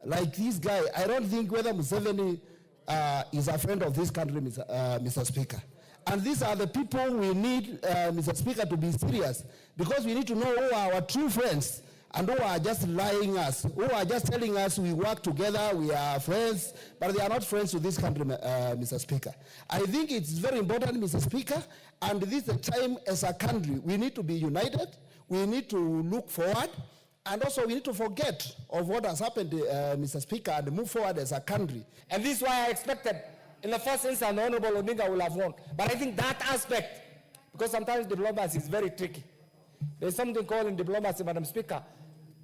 like this guy. I don't think whether Museveni is a friend of this country, Mr. Speaker. And these are the people we need, Mr. Speaker, to be serious, because we need to know who are our true friends and who are just lying us, who are just telling us we work together, we are friends, but they are not friends with this country, Mr. Speaker. I think it's very important, Mr. Speaker, and this is the time as a country we need to be united, we need to look forward, and also we need to forget of what has happened, Mr. Speaker, and move forward as a country. And this is why I expected, in the first instance, the Honorable Odinga will have won. But I think that aspect, because sometimes diplomacy is very tricky. There's something called in diplomacy, Madam Speaker,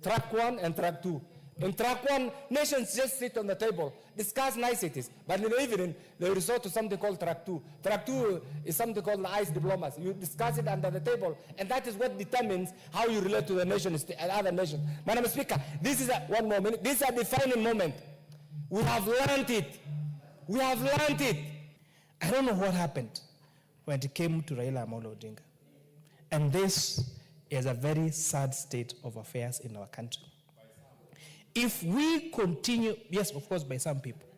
track 1 and track 2. In track 1, nations just sit on the table, discuss niceties, but in the evening, they resort to something called track 2. Track 2 is something called ice diplomacy. You discuss it under the table, and that is what determines how you relate to the nations and other nations. Madam Speaker, this is one more minute. This is a defining moment. We have learned it. We have learned it. I don't know what happened when it came to Raila Odinga. And this is a very sad state of affairs in our country. If we continue, yes, of course, by some people.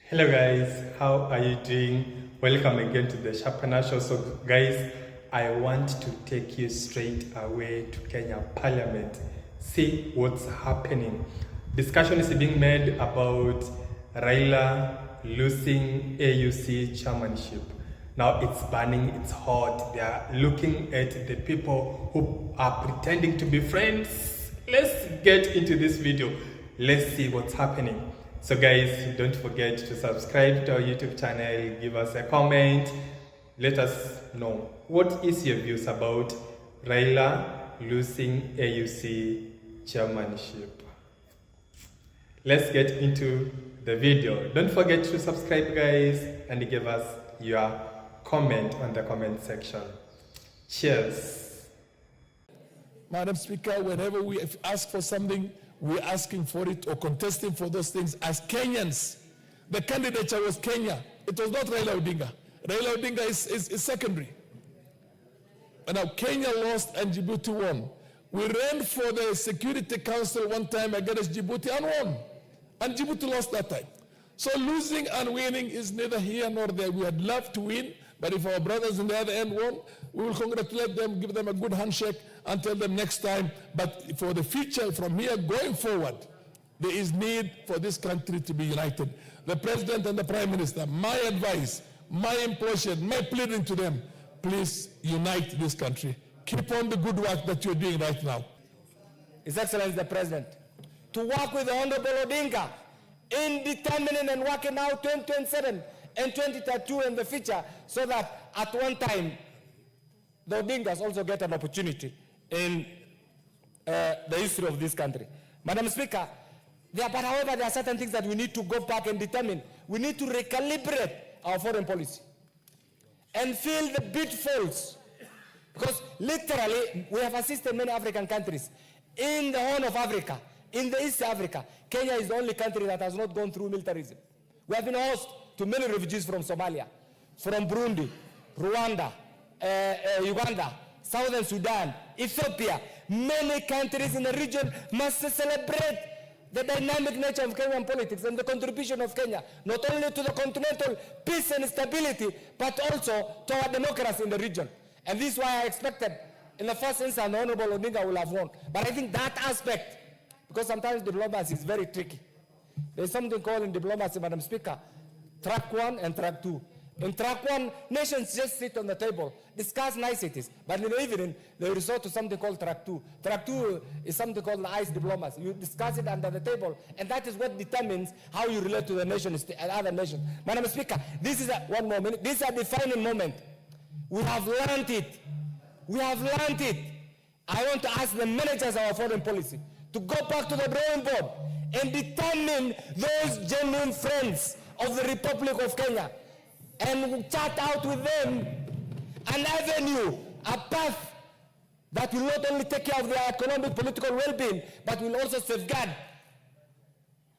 Hello guys, how are you doing? Welcome again to the Sharpener Show. So guys, I want to take you straight away to Kenya Parliament. See what's happening. Discussion is being made about Raila losing AUC chairmanship. Now it's burning, it's hot. They are looking at the people who are pretending to be friends. Let's get into this video. Let's see what's happening. So guys, don't forget to subscribe to our YouTube channel, give us a comment. Let us know what is your views about Raila losing AUC chairmanship. Let's get into the video. Don't forget to subscribe guys and give us your comment on the comment section. Cheers. Madam Speaker, whenever we ask for something, we're asking for it or contesting for those things as Kenyans. The candidature was Kenya. It was not Raila Odinga. Raila Odinga is secondary. And now Kenya lost and Djibouti won. We ran for the Security Council one time against Djibouti and won. And Djibouti lost that time. So losing and winning is neither here nor there. We had loved to win, but if our brothers in the other end won, we will congratulate them, give them a good handshake, and tell them next time. But for the future, from here going forward, there is need for this country to be united. The President and the Prime Minister, my advice, my implosion, my pleading to them, please unite this country. Keep on the good work that you're doing right now. His Excellency the President, to work with the Honorable Odinga in determining and working out 2027 and 2032 in the future, so that at one time the Odingas also get an opportunity in the history of this country. Madam Speaker, however, there are certain things that we need to go back and determine. We need to recalibrate our foreign policy and fill the pitfalls, because literally we have assisted many African countries in the Horn of Africa, in the East Africa. Kenya is the only country that has not gone through militarism. We have been host to many refugees from Somalia, from Burundi, Rwanda, Uganda, Southern Sudan, Ethiopia. Many countries in the region must celebrate the dynamic nature of Kenyan politics and the contribution of Kenya, not only to the continental peace and stability, but also to our democracy in the region. And this is why I expected, in the first instance, the Honorable Odinga will have won. But I think that aspect, because sometimes diplomacy is very tricky. There's something called in diplomacy, Madam Speaker, track 1 and track 2. In track 1, nations just sit on the table, discuss niceties, but in the evening, they resort to something called track 2. Track 2 is something called ice diplomacy. You discuss it under the table, and that is what determines how you relate to the nations and other nations. Madam Speaker, this is one more minute. This is a defining moment. We have learned it. We have learned it. I want to ask the managers of our foreign policy to go back to the drawing board and determine those genuine friends of the Republic of Kenya and chart out with them an avenue, a path that will not only take care of their economic, political well-being, but will also safeguard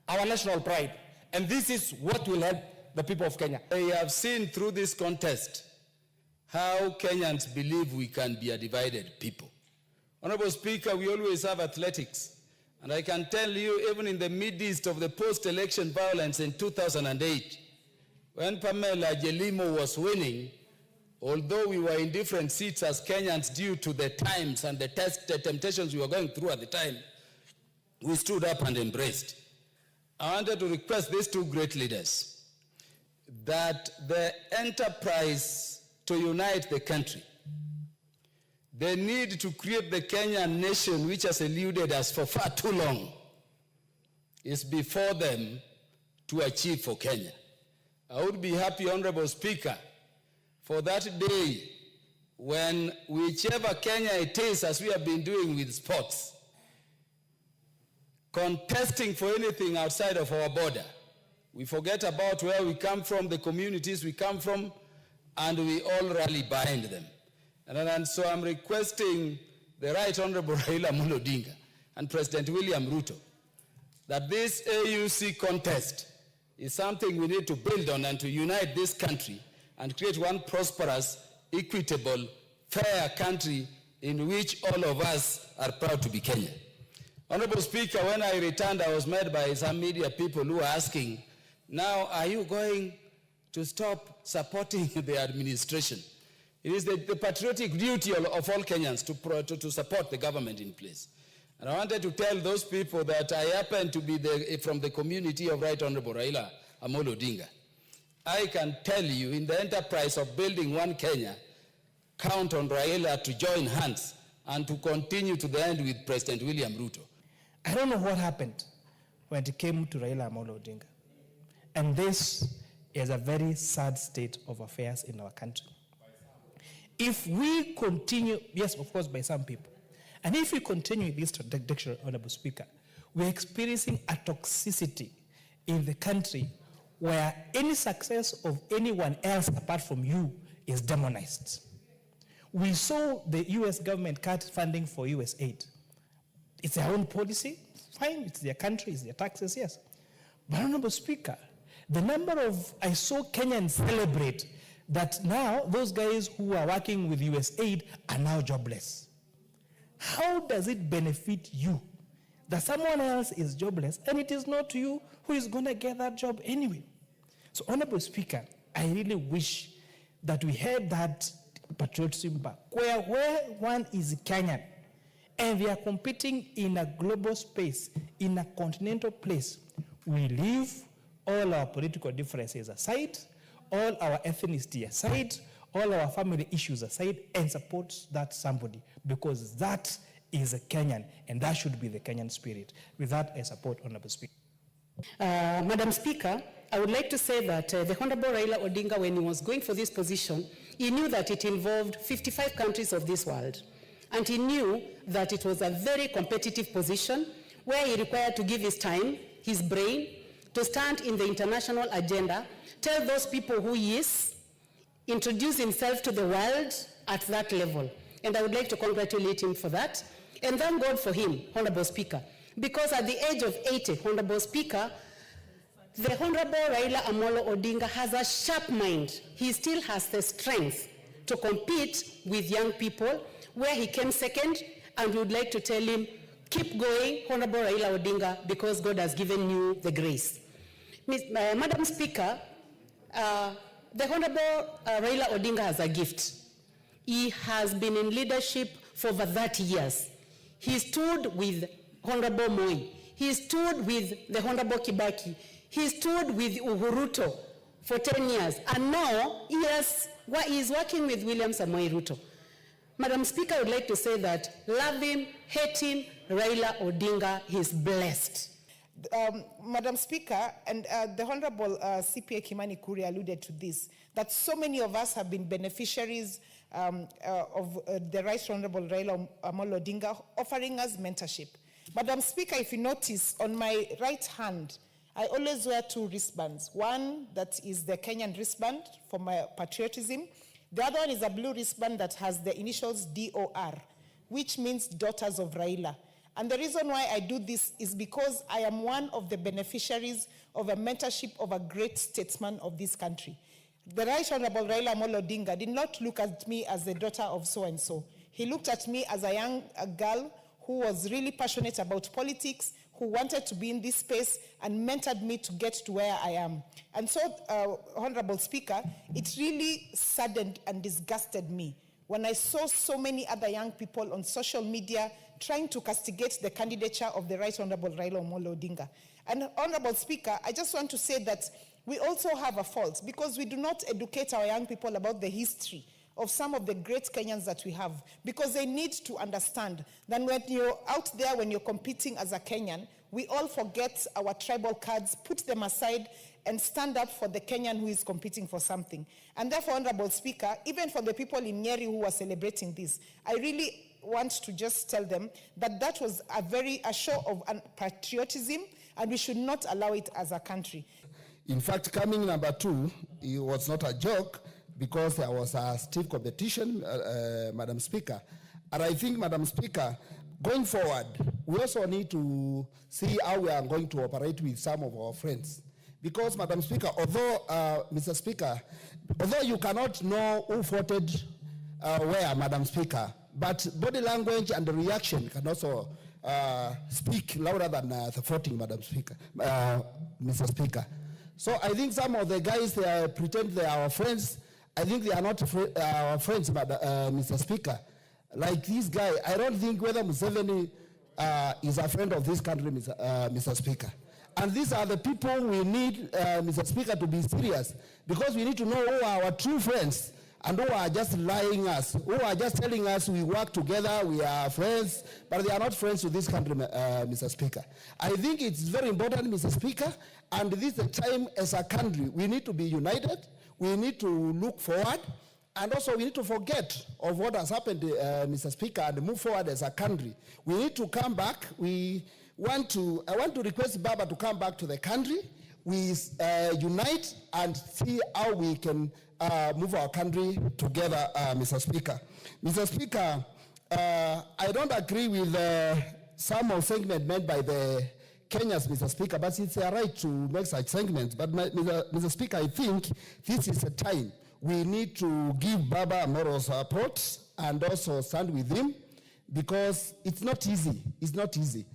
our national pride. And this is what will help the people of Kenya. I have seen through this contest how Kenyans believe we can be a divided people. Honorable Speaker, we always have athletics. And I can tell you, even in the midst of the post-election violence in 2008, when Pamela Jelimo was winning, although we were in different seats as Kenyans due to the times and the temptations we were going through at the time, we stood up and embraced. I wanted to request these two great leaders that the enterprise to unite the country, the need to create the Kenyan nation which has eluded us for far too long, is before them to achieve for Kenya. I would be happy, Honorable Speaker, for that day when whichever Kenya it is, as we have been doing with sports, contesting for anything outside of our border, we forget about where we come from, the communities we come from, and we all rally behind them. And so I'm requesting the Right Honorable Raila Odinga and President William Ruto that this AUC contest is something we need to build on and to unite this country and create one prosperous, equitable, fair country in which all of us are proud to be Kenyan. Honorable Speaker, when I returned, I was met by some media people who were asking, now are you going to stop supporting the administration? It is the patriotic duty of all Kenyans to support the government in place. And I wanted to tell those people that I happen to be from the community of Right Honorable Raila Odinga. I can tell you, in the enterprise of building one Kenya, count on Raila to join hands and to continue to the end with President William Ruto. I don't know what happened when it came to Raila Odinga. And this is a very sad state of affairs in our country. If we continue, yes, of course, by some people, and if we continue this trajectory, Honorable Speaker, we're experiencing a toxicity in the country where any success of anyone else apart from you is demonized. We saw the U.S. government cut funding for U.S. aid. It's their own policy, fine, it's their country, it's their taxes, yes. But Honorable Speaker, the number of, I saw Kenyans celebrate that now those guys who are working with U.S. aid are now jobless. How does it benefit you that someone else is jobless and it is not you who is going to get that job anyway? So, Honorable Speaker, I really wish that we had that patriotism back, where one is Kenyan and they are competing in a global space, in a continental place. We leave all our political differences aside, all our ethnicity aside, all our family issues aside, and support that somebody, because that is a Kenyan, and that should be the Kenyan spirit. With that, I support Honorable Speaker. Madam Speaker, I would like to say that the Honorable Raila Odinga, when he was going for this position, he knew that it involved 55 countries of this world. And he knew that it was a very competitive position where he required to give his time, his brain, to stand in the international agenda, tell those people who he is, introduce himself to the world at that level. And I would like to congratulate him for that. And thank God for him, Honorable Speaker. Because at the age of 80, Honorable Speaker, the Honorable Raila Odinga has a sharp mind. He still has the strength to compete with young people, where he came second, and we would like to tell him, keep going, Honorable Raila Odinga, because God has given you the grace. Madam Speaker, the Honorable Raila Odinga has a gift. He has been in leadership for over 30 years. He stood with Honorable Moi. He stood with the Honorable Kibaki. He stood with Uhuruto for 10 years. And now he is working with William Samoei Ruto. Madam Speaker, I would like to say that love him, hate him, Raila Odinga is blessed. Madam Speaker, and the Honorable CPA Kimani Kuri alluded to this, that so many of us have been beneficiaries of the Right Honorable Raila Odinga offering us mentorship. Madam Speaker, if you notice, on my right hand, I always wear two wristbands. One that is the Kenyan wristband for my patriotism. The other one is a blue wristband that has the initials DOR, which means Daughters of Raila. And the reason why I do this is because I am one of the beneficiaries of a mentorship of a great statesman of this country. the Right Honorable Raila Odinga did not look at me as the daughter of so-and-so. He looked at me as a young girl who was really passionate about politics, who wanted to be in this space and mentored me to get to where I am. And so, Honorable Speaker, it really saddened and disgusted me when I saw so many other young people on social media trying to castigate the candidature of the Right Honorable Raila Odinga. And Honorable Speaker, I just want to say that we also have a fault because we do not educate our young people about the history of some of the great Kenyans that we have, because they need to understand that when you're out there, when you're competing as a Kenyan, we all forget our tribal cards, put them aside, and stand up for the Kenyan who is competing for something. And therefore, Honorable Speaker, even for the people in Nyeri who are celebrating this, I really want to just tell them that that was a show of patriotism, and we should not allow it as a country. In fact, coming number 2, it was not a joke because there was a stiff competition, Madam Speaker. And I think, Madam Speaker, going forward, we also need to see how we are going to operate with some of our friends. Because, Madam Speaker, although, Mr. Speaker, although you cannot know who voted where, Madam Speaker, but body language and the reaction can also speak louder than the voting, Madam Speaker, Mr. Speaker. So I think some of the guys, they pretend they are our friends. I think they are not our friends, Mr. Speaker. Like this guy, I don't think whether Museveni is a friend of this country, Mr. Speaker. And these are the people we need, Mr. Speaker, to be serious, because we need to know who are our true friends and who are just lying us, who are just telling us we work together, we are friends, but they are not friends to this country, Mr. Speaker. I think it's very important, Mr. Speaker, and this is a time as a country, we need to be united, we need to look forward, and also we need to forget of what has happened, Mr. Speaker, and move forward as a country. We need to come back. I want to request Baba to come back to the country. We unite and see how we can move our country together, Mr. Speaker. Mr. Speaker, I don't agree with some of segment made by the Kenyans, Mr. Speaker, but it's a right to make such segments. But Mr. Speaker, I think this is a time we need to give Baba moral support and also stand with him, because it's not easy. It's not easy.